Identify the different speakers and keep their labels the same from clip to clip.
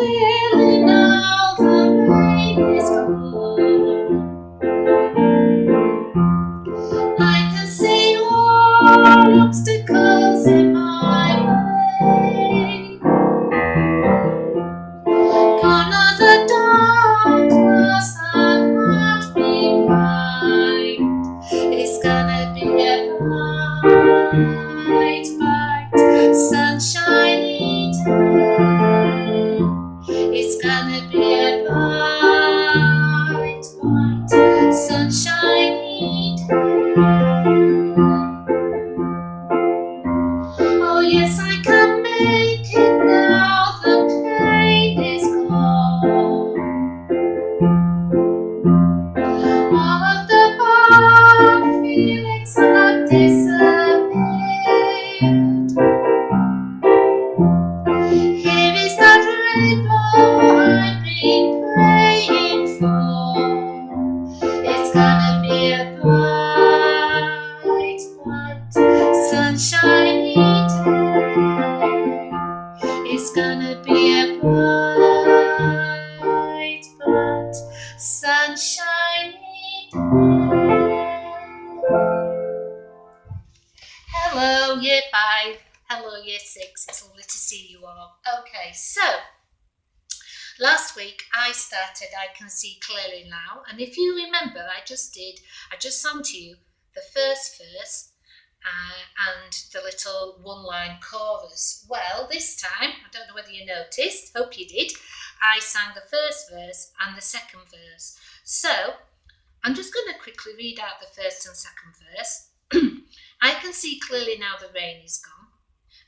Speaker 1: clearly now the rain is gone. I can see all obstacles in my way. Gone are the dark clouds that had me blind. It's gonna be a bright, bright, sunshiny day. It's gonna be a bright, bright, sunshiny day. Oh yes, I can make it now, the pain is gone. All of the bad feelings have disappeared. Here is that rainbow I've been praying for. It's gonna be a bright, bright, sunshiny day. It's gonna be a bright, bright, sunshiny day. Hello, Year 5. Hello, Year 6. It's lovely to see you all. Okay, so last week I started I Can See Clearly Now, and if you remember, I just sang to you the first verse and the little one-line chorus. Well, this time, I don't know whether you noticed, hope you did, I sang the first verse and the second verse. So I'm just going to quickly read out the first and second verse. I can see clearly now the rain is gone.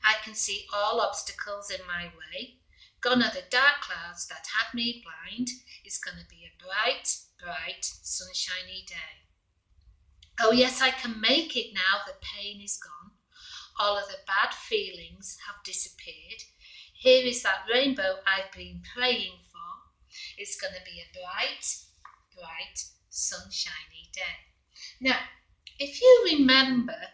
Speaker 1: I can see all obstacles in my way. Gone are the dark clouds that had me blind. It's going to be a bright, bright, sunshiny day. Oh yes, I can make it now, the pain is gone. All of the bad feelings have disappeared. Here is that rainbow I've been praying for. It's going to be a bright, bright, sunshiny day. Now, if you remember,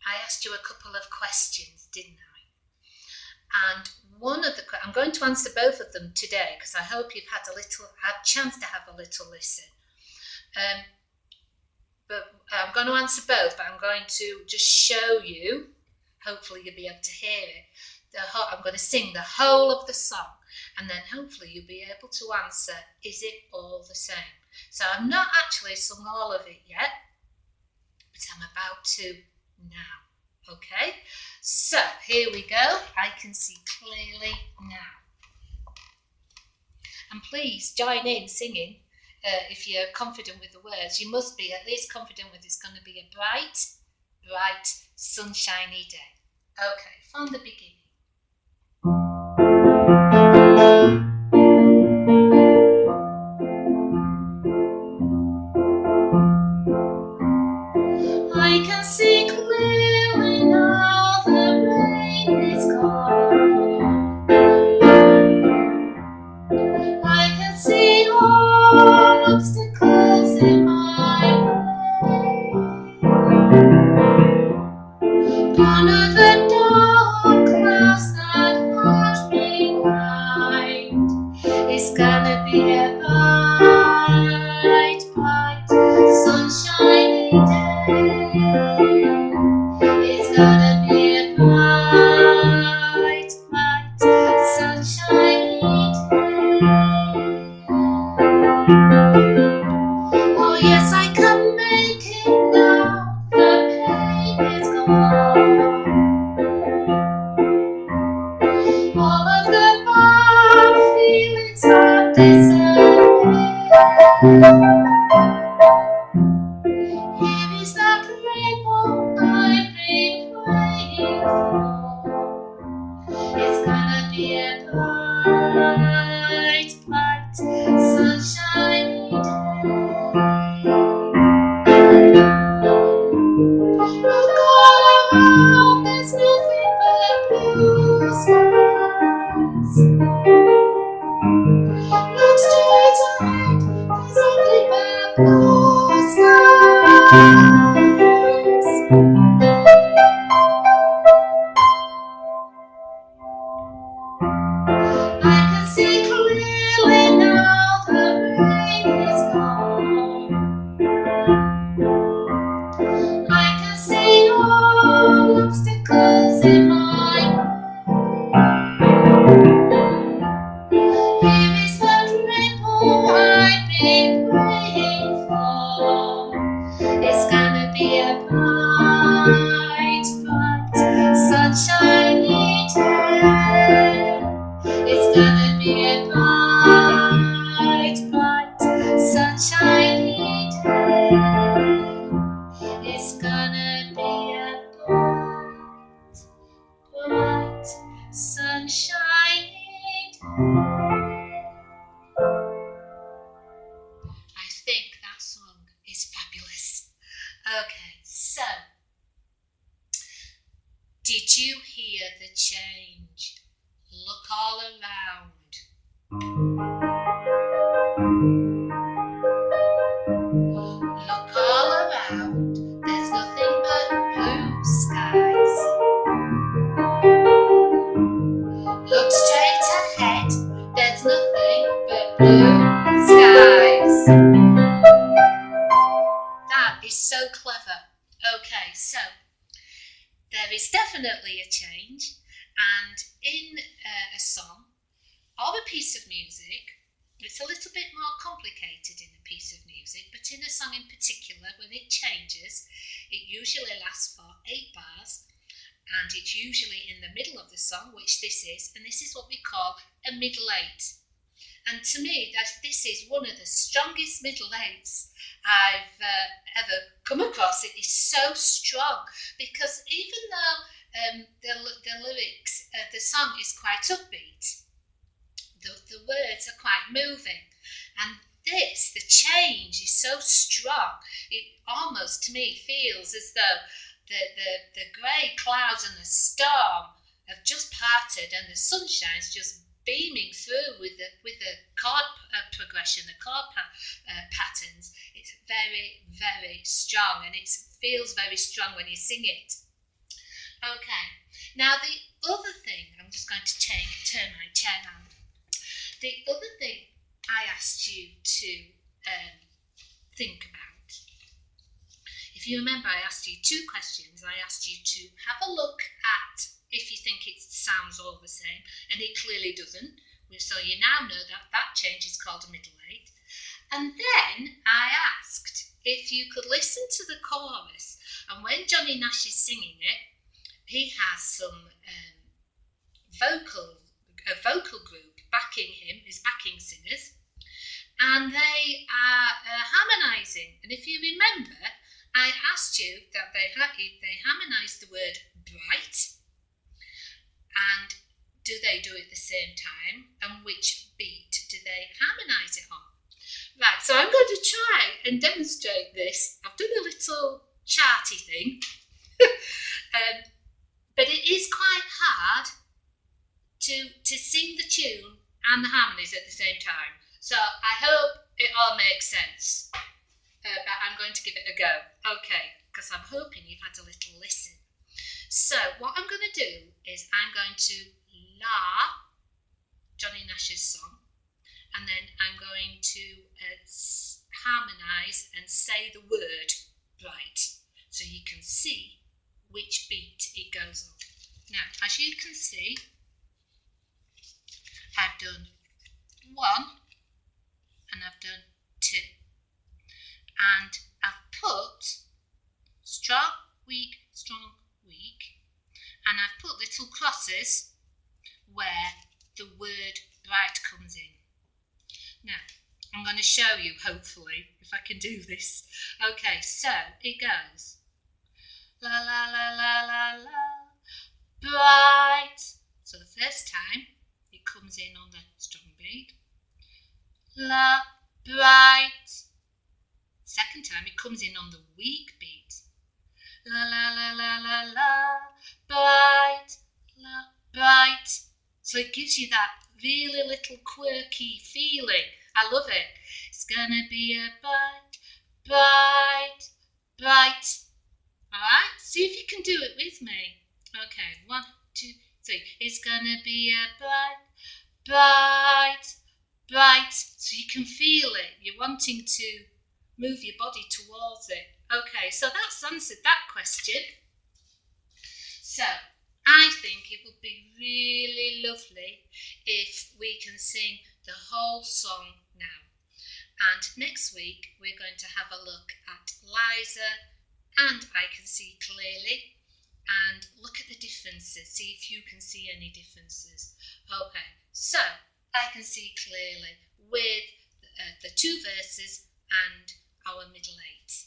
Speaker 1: I asked you a couple of questions, didn't I? And one of the I'm going to answer both of them today because I hope you've had a chance to have a little listen. But I'm going to answer both, but I'm going to just show you, hopefully you'll be able to hear it. I'm going to sing the whole of the song, and then hopefully you'll be able to answer, is it all the same? So I've not actually sung all of it yet, but I'm about to now. Okay, so here we go. I can see clearly now. And please join in singing if you're confident with the words. You must be at least confident with it's going to be a bright, bright, sunshiny day. Okay, from the beginning. I can see clearly now the rain is gone. I can see all obstacles in my way. Gone are the dark clouds that had me blind. It's gonna be a bright, bright, sunshiny day. It's gonna be a bright, bright, sunshiny day. Oh yes, I can make it now, the pain is gone. All of the bad feelings have disappeared. Here is that rainbow I've been praying for. It's gonna be a bright, bright, sunshiny day. Look all around, there's nothing but blue skies. Look straight ahead, there's nothing but gonna be a bright, bright, sunshiny day. It's gonna be a bright, bright, sunshiny day. I think that song is fabulous. Okay, so did you hear the change? Look all around. Look all around. There's nothing but blue skies. Look straight ahead. There's nothing but blue skies. That is so clever. Okay, so there is definitely a change, and in a song or a piece of music, it's a little bit more complicated in a piece of music, but in a song in particular, when it changes, it usually lasts for 8 bars, and it's usually in the middle of the song, which this is, and this is what we call a middle 8. And to me, this is one of the strongest middle 8s I've ever come across. It is so strong, because even though the lyrics, the song is quite upbeat, the words are quite moving, and the change is so strong. It almost, to me, feels as though the grey clouds and the storm have just parted, and the sunshine's just beaming through with the chord progression, the chord patterns. It's very, very strong, and it feels very strong when you sing it. Okay, now the other thing, I'm just going to turn my chair around. The other thing I asked you to think about, if you remember, I asked you 2 questions. I asked you to have a look at if you think it sounds all the same, and it clearly doesn't. So you now know that change is called a middle 8. And then I asked if you could listen to the chorus, and when Johnny Nash is singing it, he has some a vocal group backing him, his backing singers, and they are harmonising. And if you remember, I asked you that they harmonise the word bright, and do they do it at the same time, and which beat do they harmonise it on? Right, so I'm going to try and demonstrate this. I've done a little charty thing, but it is quite hard to sing the tune and the harmonies at the same time. So I hope it all makes sense, but I'm going to give it a go. Okay, because I'm hoping you've had a little listen. So what I'm going to do is I'm going to la Johnny Nash's song, and then I'm going to harmonise and say the word bright, so you can see which beat it goes on. Now, as you can see, I've done 1 and I've done 2, and I've put strong, weak, and I've put little crosses where the word bright comes in. Now, I'm going to show you, hopefully, if I can do this. Okay, so it goes la la la la la la, bright. So the first time it comes in on the strong beat, la, bright. Second time it comes in on the weak beat, la la la la la la, bright, la, bright. So it gives you that really little quirky feeling. I love it. It's gonna be a bright, bright, bright. Alright, see if you can do it with me. Okay, 1, 2, 3. It's gonna be a bright, bright, bright. So you can feel it. You're wanting to move your body towards it. Okay, so that's answered that question. So I think it would be really lovely if we can sing the whole song now. And next week we're going to have a look at Liza and I Can See Clearly, and look at the differences, see if you can see any differences. Okay, So I can see clearly with the two verses and our middle eight.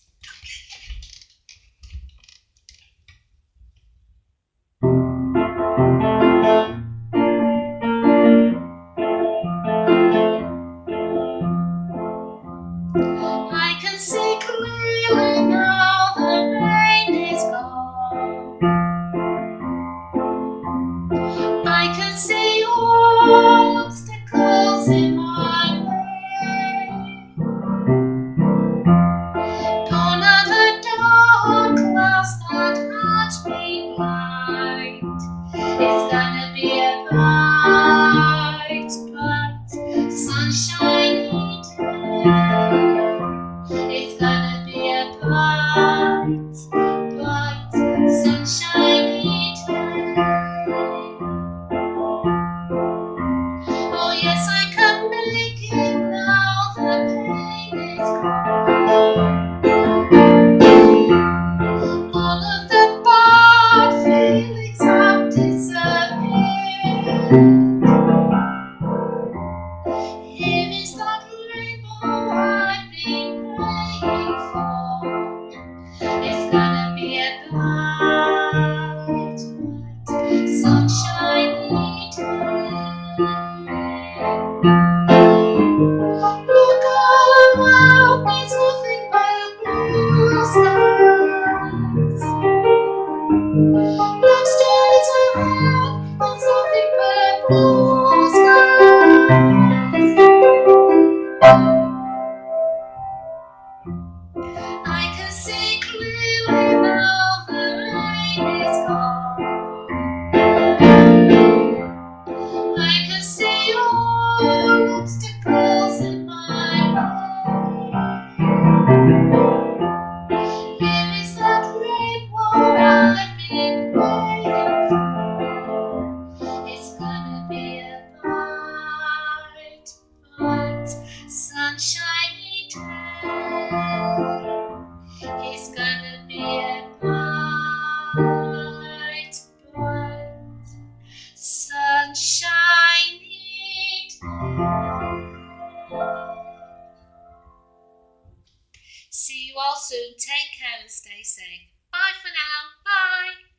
Speaker 1: I can see clearly now the rain is gone. I can see all obstacles in my way. Gone are the dark clouds that had me blind. It's gonna be a bright, bright, sunshiny day. It's gonna be a bright, bright, sunshiny day. Oh yes, I can make it now, the pain is gone. All of the bad feelings have disappeared. Here is that rainbow I've been praying for. It's gonna be a bright, bright, sunshiny day. Look all around, there's nothing but blue skies. Look straight ahead, there's nothing but blue skies. I can see clearly now the rain is gone. I can see all obstacles in my way. Here is that rainbow I've been waiting for. It's gonna be a bright, bright, sunshiny day. It's gonna be a bright, bright, sunshiny day. See you all soon. Take care and stay safe. Bye for now. Bye.